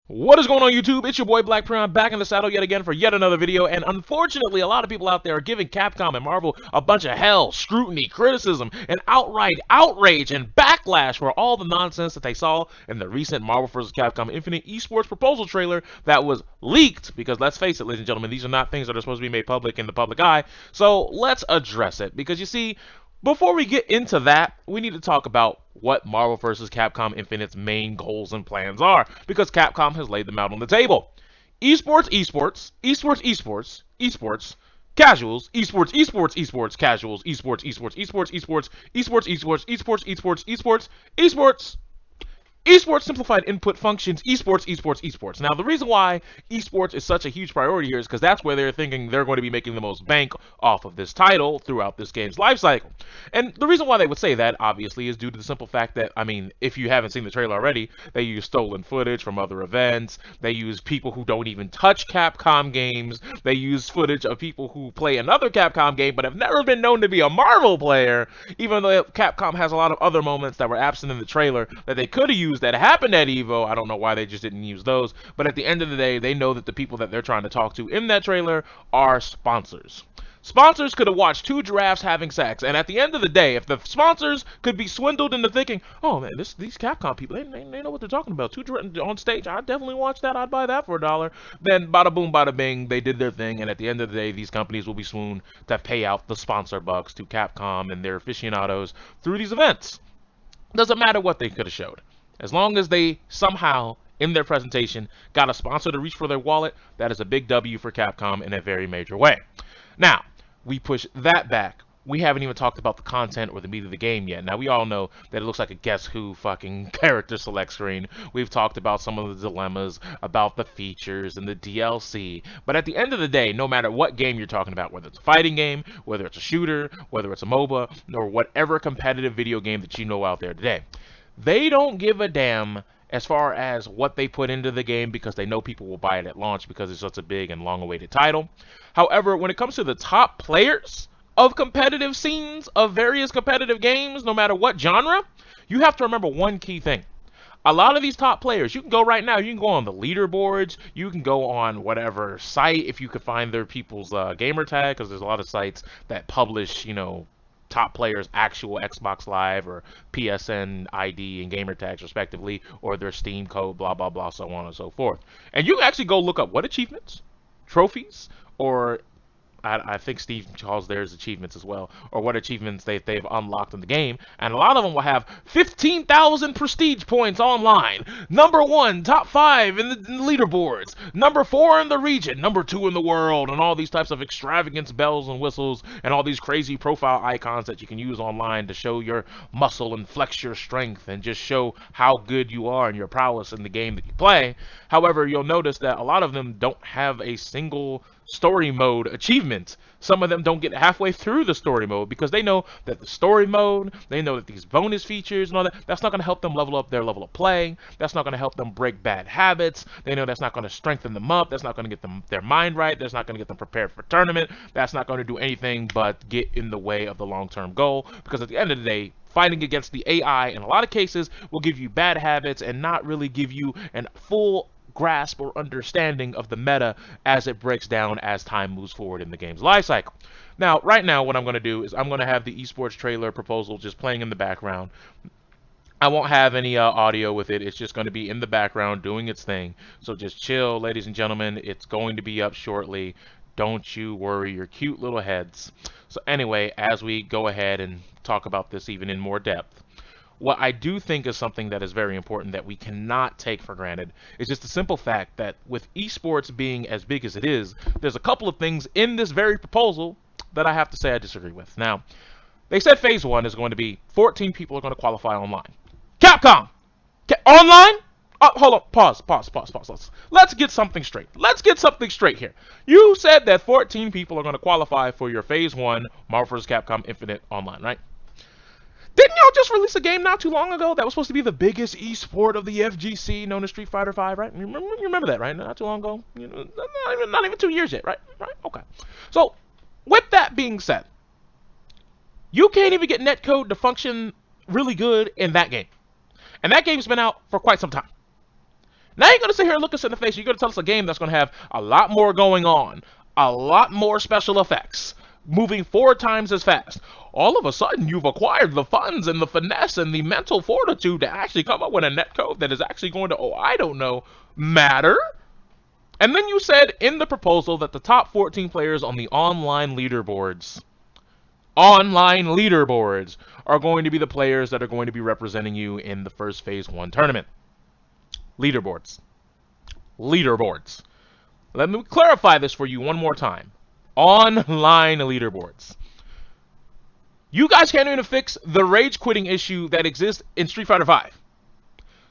What is going on YouTube? It's your boy Black Prion back in the saddle yet again for yet another video, and unfortunately a lot of people out there are giving Capcom and Marvel a bunch of hell, scrutiny, criticism, and outright outrage and backlash for all the nonsense that they saw in the recent Marvel vs. Capcom Infinite Esports proposal trailer that was leaked, because let's face it, ladies and gentlemen, these are not things that are supposed to be made public in the public eye, so let's address it, because you see, before we get into that, we need to talk about what Marvel vs. Capcom Infinite's main goals and plans are, because Capcom has laid them out on the table. Esports, esports, esports, esports, esports, casuals, esports, esports, esports, casuals, esports, esports, esports, esports, esports, esports, esports, esports, esports, esports, esports simplified input functions, esports, esports, esports. Now, the reason why esports is such a huge priority here is because that's where they're thinking they're going to be making the most bank off of this title throughout this game's life cycle. And the reason why they would say that, obviously, is due to the simple fact that, I mean, if you haven't seen the trailer already, they use stolen footage from other events, they use people who don't even touch Capcom games, they use footage of people who play another Capcom game but have never been known to be a Marvel player, even though Capcom has a lot of other moments that were absent in the trailer that they could have used that happened at Evo. I don't know why they just didn't use those, but at the end of the day, they know that the people that they're trying to talk to in that trailer are sponsors. Sponsors could have watched two giraffes having sex, and at the end of the day, if the sponsors could be swindled into thinking, oh man, these Capcom people, they know what they're talking about. Two giraffes on stage, I'd definitely watch that, I'd buy that for $1. Then bada boom, bada bing, they did their thing, and at the end of the day, these companies will be swooned to pay out the sponsor bucks to Capcom and their aficionados through these events. Doesn't matter what they could have showed. As long as they somehow, in their presentation, got a sponsor to reach for their wallet, that is a big W for Capcom in a very major way. Now, we push that back. We haven't even talked about the content or the meat of the game yet. Now, we all know that it looks like a Guess Who fucking character select screen. We've talked about some of the dilemmas, about the features and the DLC. But at the end of the day, no matter what game you're talking about, whether it's a fighting game, whether it's a shooter, whether it's a MOBA, or whatever competitive video game that you know out there today, they don't give a damn as far as what they put into the game because they know people will buy it at launch because it's such a big and long-awaited title. However, when it comes to the top players of competitive scenes of various competitive games, no matter what genre, you have to remember one key thing. A lot of these top players, you can go right now, you can go on the leaderboards, you can go on whatever site if you could find their people's gamer tag, because there's a lot of sites that publish, you know, top players' actual Xbox Live or PSN ID and gamer tags respectively, or their Steam code, blah blah blah, so on and so forth. And you can actually go look up what achievements, trophies, or I think Steve calls theirs achievements as well, or what achievements they've unlocked in the game, and a lot of them will have 15,000 prestige points online, number 1, top 5 in the leaderboards, number 4 in the region, number 2 in the world, and all these types of extravagance bells and whistles, and all these crazy profile icons that you can use online to show your muscle and flex your strength, and just show how good you are and your prowess in the game that you play. However, you'll notice that a lot of them don't have a single story mode achievement. Some of them don't get halfway through the story mode because they know that the story mode, they know that these bonus features and all that, that's not going to help them level up their level of play. That's not going to help them break bad habits. They know that's not going to strengthen them up. That's not going to get them their mind right. That's not going to get them prepared for tournament. That's not going to do anything but get in the way of the long-term goal, because at the end of the day, fighting against the AI in a lot of cases will give you bad habits and not really give you an full grasp or understanding of the meta as it breaks down as time moves forward in the game's life cycle. Now, right now, what I'm going to do is I'm going to have the esports trailer proposal just playing in the background. I won't have any audio with it. It's just going to be in the background doing its thing. So just chill, ladies and gentlemen. It's going to be up shortly. Don't you worry your cute little heads. So anyway, as we go ahead and talk about this even in more depth, what I do think is something that is very important that we cannot take for granted is just the simple fact that with esports being as big as it is, there's a couple of things in this very proposal that I have to say I disagree with. Now, they said phase 1 is going to be 14 people are going to qualify online. Capcom! Online? Hold on. Pause. Let's get something straight. Let's get something straight here. You said that 14 people are going to qualify for your phase 1 Marvel vs. Capcom Infinite online, right? Didn't y'all just release a game not too long ago that was supposed to be the biggest esport of the FGC, known as Street Fighter V, right? You remember that, right? Not too long ago. You know, not even 2 years yet, right? Right? Okay. So, with that being said, you can't even get netcode to function really good in that game. And that game's been out for quite some time. Now you're going to sit here and look us in the face. You're going to tell us a game that's going to have a lot more going on, a lot more special effects, moving 4 times as fast. All of a sudden, you've acquired the funds and the finesse and the mental fortitude to actually come up with a netcode that is actually going to, I don't know, matter. And then you said in the proposal that the top 14 players on the online leaderboards are going to be the players that are going to be representing you in the first phase 1 tournament. Leaderboards. Let me clarify this for you one more time. Online leaderboards. You guys can't even fix the rage quitting issue that exists in Street Fighter V.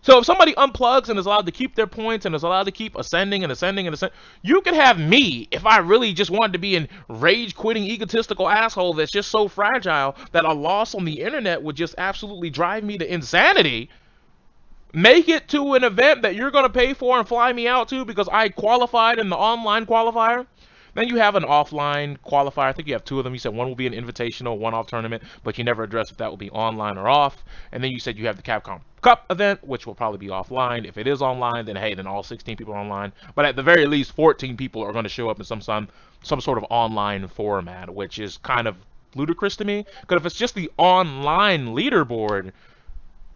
So if somebody unplugs and is allowed to keep their points and is allowed to keep ascending, you could have me if I really just wanted to be a rage quitting egotistical asshole that's just so fragile that a loss on the internet would just absolutely drive me to insanity. Make it to an event that you're going to pay for and fly me out to because I qualified in the online qualifier. Then you have an offline qualifier. I think you have 2 of them. You said one will be an invitational, one off tournament, but you never addressed if that will be online or off. And then you said you have the Capcom Cup event, which will probably be offline. If it is online, then hey, then all 16 people are online. But at the very least, 14 people are going to show up in some sort of online format, which is kind of ludicrous to me. Because if it's just the online leaderboard,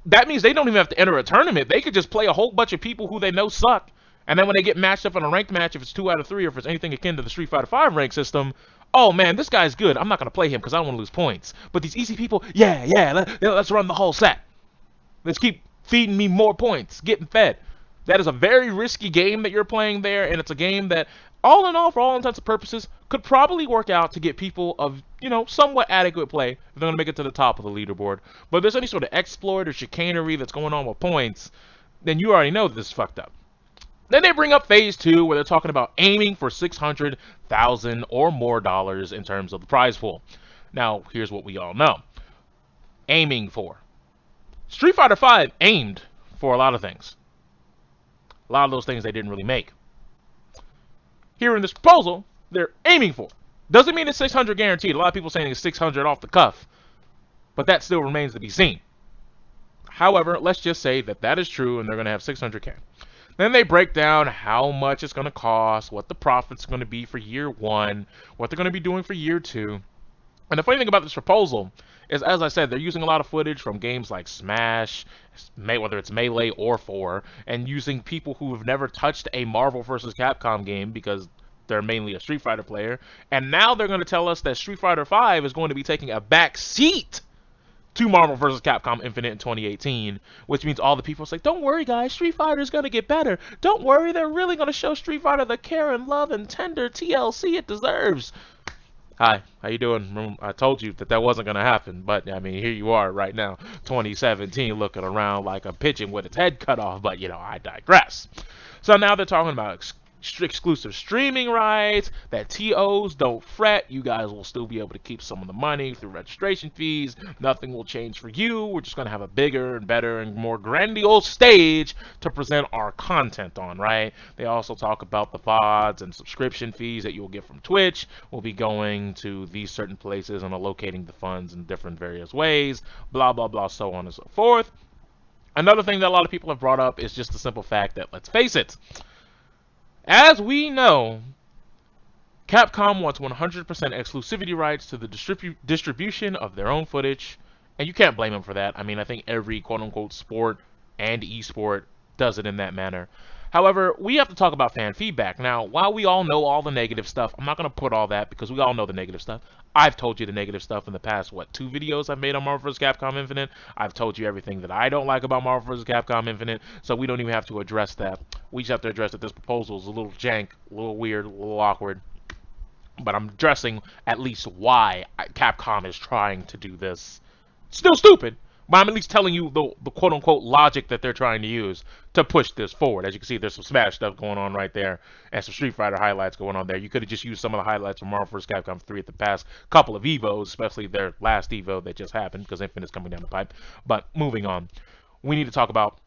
that means they don't even have to enter a tournament. They could just play a whole bunch of people who they know suck. And then when they get matched up in a ranked match, if it's 2 out of 3 or if it's anything akin to the Street Fighter V rank system, oh man, this guy's good. I'm not going to play him because I don't want to lose points. But these easy people, let's run the whole set. Let's keep feeding me more points, getting fed. That is a very risky game that you're playing there, and it's a game that, all in all, for all intents and purposes, could probably work out to get people of, somewhat adequate play if they're going to make it to the top of the leaderboard. But if there's any sort of exploit or chicanery that's going on with points, then you already know this is fucked up. Then they bring up phase 2 where they're talking about aiming for $600,000 or more in terms of the prize pool. Now, here's what we all know. Aiming for. Street Fighter V aimed for a lot of things. A lot of those things they didn't really make. Here in this proposal, they're aiming for. Doesn't mean it's 600 guaranteed. A lot of people saying it's 600 off the cuff. But that still remains to be seen. However, let's just say that that is true and they're going to have 600K. Then they break down how much it's going to cost, what the profit's going to be for year 1, what they're going to be doing for year 2. And the funny thing about this proposal is, as I said, they're using a lot of footage from games like Smash, whether it's Melee or 4, and using people who have never touched a Marvel vs. Capcom game because they're mainly a Street Fighter player. And now they're going to tell us that Street Fighter V is going to be taking a back seat to Marvel vs. Capcom Infinite in 2018, which means all the people say, don't worry guys, Street Fighter is going to get better. Don't worry, they're really going to show Street Fighter the care and love and tender TLC it deserves. Hi, how you doing? I told you that wasn't going to happen, but I mean, here you are right now, 2017, looking around like a pigeon with its head cut off, but I digress. So now they're talking about exclusive streaming rights, that TOs don't fret, you guys will still be able to keep some of the money through registration fees, nothing will change for you, we're just going to have a bigger and better and more grandiose stage to present our content on, right? They also talk about the VODs and subscription fees that you'll get from Twitch will be going to these certain places and allocating the funds in different various ways, blah blah blah, so on and so forth. Another thing that a lot of people have brought up is just the simple fact that, let's face it, as we know, Capcom wants 100% exclusivity rights to the distribution of their own footage, and you can't blame them for that. I mean, I think every quote-unquote sport and esport does it in that manner. However, we have to talk about fan feedback. Now, while we all know all the negative stuff, I'm not going to put all that because we all know the negative stuff. I've told you the negative stuff in the past, 2 videos I've made on Marvel vs. Capcom Infinite. I've told you everything that I don't like about Marvel vs. Capcom Infinite, so we don't even have to address that. We just have to address that this proposal is a little jank, a little weird, a little awkward. But I'm addressing at least why Capcom is trying to do this. Still stupid, but I'm at least telling you the quote-unquote logic that they're trying to use to push this forward. As you can see, there's some Smash stuff going on right there and some Street Fighter highlights going on there. You could have just used some of the highlights from Marvel vs. Capcom 3 at the past couple of EVOs, especially their last EVO that just happened because Infinite's coming down the pipe. But moving on, we need to talk about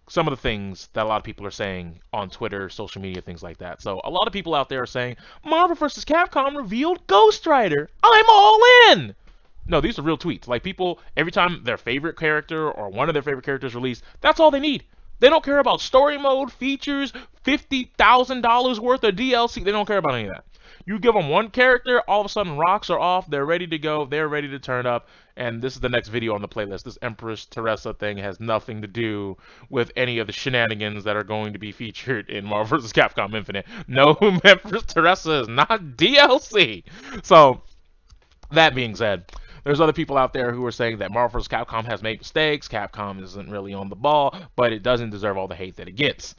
some of the things that a lot of people are saying on Twitter, social media, things like that. So a lot of people out there are saying, Marvel vs. Capcom revealed Ghost Rider. I'm all in! No, these are real tweets. Like, people, every time their favorite character or one of their favorite characters released, that's all they need. They don't care about story mode, features, $50,000 worth of DLC. They don't care about any of that. You give them one character, all of a sudden rocks are off, they're ready to go, they're ready to turn up, and this is the next video on the playlist. This Empress Teresa thing has nothing to do with any of the shenanigans that are going to be featured in Marvel vs. Capcom Infinite. No, Empress Teresa is not DLC. So, that being said, there's other people out there who are saying that Marvel vs. Capcom has made mistakes, Capcom isn't really on the ball, but it doesn't deserve all the hate that it gets.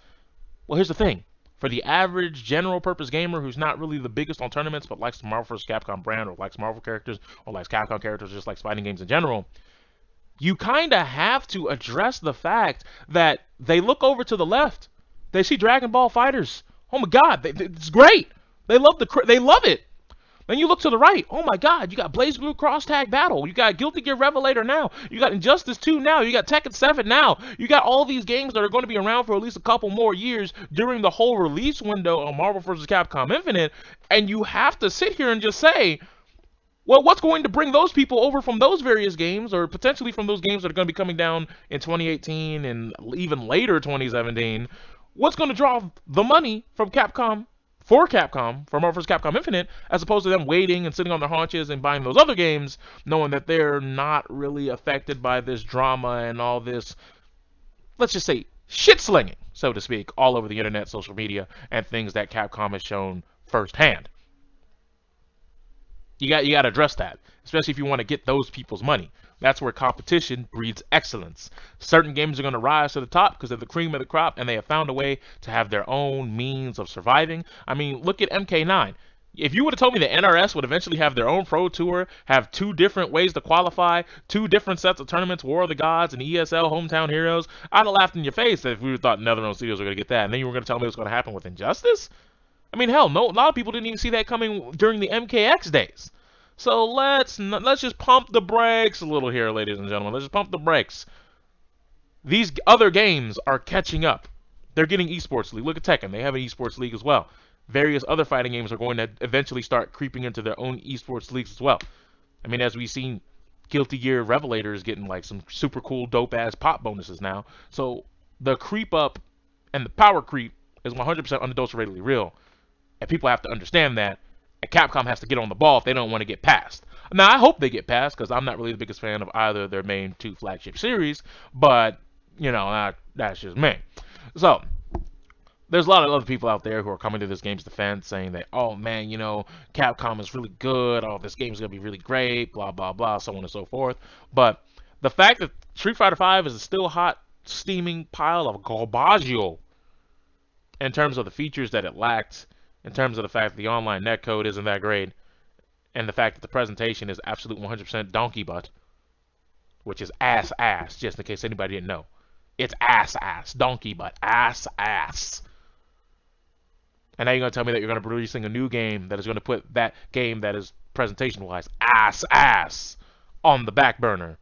Well, here's the thing. For the average general purpose gamer who's not really the biggest on tournaments but likes the Marvel vs. Capcom brand or likes Marvel characters or likes Capcom characters, just likes fighting games in general, you kind of have to address the fact that they look over to the left. They see Dragon Ball Fighters. Oh my God, it's great. They love it. Then you look to the right. Oh my God, you got BlazBlue Cross Tag Battle. You got Guilty Gear Revelator now. You got Injustice 2 now. You got Tekken 7 now. You got all these games that are going to be around for at least a couple more years during the whole release window of Marvel vs. Capcom Infinite. And you have to sit here and just say, well, what's going to bring those people over from those various games, or potentially from those games that are going to be coming down in 2018 and even later 2017? What's going to draw the money from Capcom? For Capcom, for Marvel vs. Capcom Infinite, as opposed to them waiting and sitting on their haunches and buying those other games, knowing that they're not really affected by this drama and all this, let's just say, shit-slinging, so to speak, all over the internet, social media, and things that Capcom has shown firsthand. You got to address that, especially if you want to get those people's money. That's where competition breeds excellence. Certain games are going to rise to the top because they're the cream of the crop, and they have found a way to have their own means of surviving. I mean, look at MK9. If you would have told me that NRS would eventually have their own pro tour, have 2 different ways to qualify, 2 different sets of tournaments, War of the Gods and ESL Hometown Heroes, I'd have laughed in your face if we thought NetherRealm Studios were going to get that. And then you were going to tell me what's going to happen with Injustice? I mean, hell, no, a lot of people didn't even see that coming during the MKX days. So let's just pump the brakes a little here, ladies and gentlemen. Let's just pump the brakes. These other games are catching up. They're getting esports league. Look at Tekken. They have an esports league as well. Various other fighting games are going to eventually start creeping into their own esports leagues as well. I mean, as we've seen, Guilty Gear Revelator is getting like some super cool, dope-ass pop bonuses now. So the creep up and the power creep is 100% unadulteratedly real. And people have to understand that. And Capcom has to get on the ball if they don't want to get past. Now, I hope they get past, because I'm not really the biggest fan of either of their main 2 flagship series, but, you know, that's just me. So, there's a lot of other people out there who are coming to this game's defense saying that, oh, man, you know, Capcom is really good, oh, this game's going to be really great, blah, blah, blah, so on and so forth. But the fact that Street Fighter V is a still hot, steaming pile of garbaggio in terms of the features that it lacked, in terms of the fact that the online netcode isn't that great, and the fact that the presentation is absolute 100% donkey butt, which is ass, just in case anybody didn't know. It's ass, donkey butt, ass. And now you're going to tell me that you're going to be releasing a new game that is going to put that game that is presentation-wise ass on the back burner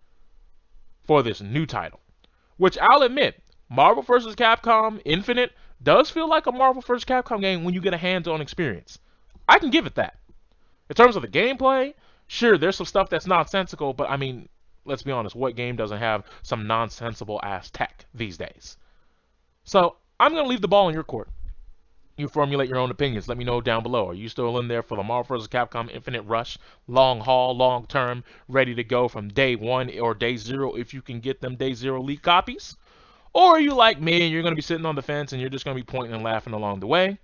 for this new title. Which I'll admit, Marvel vs. Capcom Infinite does feel like a Marvel vs. Capcom game when you get a hands-on experience. I can give it that. In terms of the gameplay, sure, there's some stuff that's nonsensical, but I mean, let's be honest, what game doesn't have some nonsensical-ass tech these days? So, I'm going to leave the ball in your court. You formulate your own opinions. Let me know down below. Are you still in there for the Marvel vs. Capcom Infinite rush? Long haul, long term, ready to go from day 1 or day 0 if you can get them day 0 leak copies? Or are you like me and you're going to be sitting on the fence and you're just going to be pointing and laughing along the way?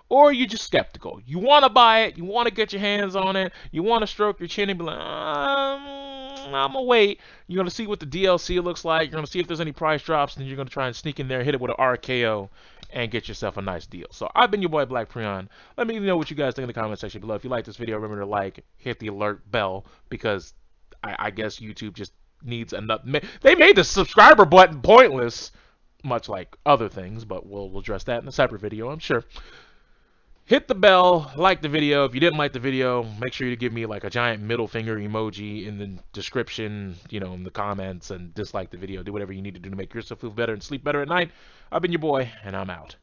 Or are you just skeptical? You want to buy it, you want to get your hands on it, you want to stroke your chin and be like, I'm going to wait. You're going to see what the DLC looks like, you're going to see if there's any price drops, and then you're going to try and sneak in there, hit it with an RKO, and get yourself a nice deal. So I've been your boy Black Prion. Let me know what you guys think in the comment section below. If you like this video, remember to like, hit the alert bell, because I guess YouTube just needs another. They made the subscriber button pointless, much like other things, but we'll address that in a separate video, I'm sure. Hit the bell, like the video. If you didn't like the video, make sure you give me like a giant middle finger emoji in the description, you know, in the comments, and dislike the video. Do whatever you need to do to make yourself feel better and sleep better at night. I've been your boy, and I'm out.